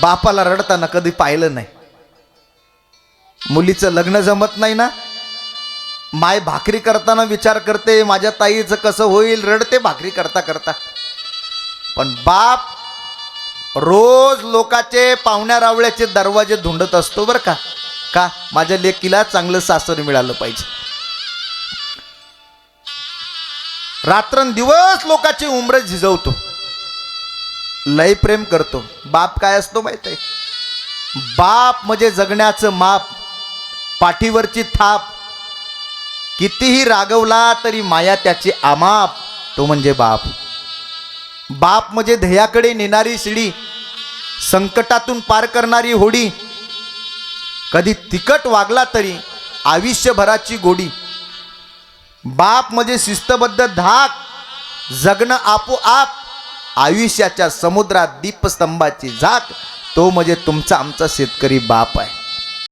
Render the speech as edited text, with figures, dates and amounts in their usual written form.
बापाला रडताना कधी पाहिलं नाही. मुलीचं लग्न जमत नाही ना, माय भाकरी करताना विचार करते माझ्या ताईचं कसं होईल, रडते भाकरी करता करता. पण बाप रोज लोकाचे पाहुण्या रावळ्याचे दरवाजे धुंडत असतो बरं का. का माझ्या लेकीला चांगलं सासर मिळालं पाहिजे. रात्रंदिवस लोकांची उमरे झिजवतो, लय प्रेम करतो. बाप काय असतो माहित आहे? बाप म्हणजे जगण्याचं माप, पाठीवरची थाप. कितीही रागवला तरी माया त्याची आमाप, तो म्हणजे बाप. बाप म्हणजे ध्येयाकडे नेणारी शिडी, संकटातून पार करणारी होडी. कधी तिखट वागला तरी आयुष्यभराची गोडी. बाप म्हणजे शिस्तबद्ध धाक, जगणं आपोआप, आयुष्याच्या समुद्रात दीपस्तंभाची झाक. तो म्हणजे तुमचा आमचा शेतकरी बाप आहे.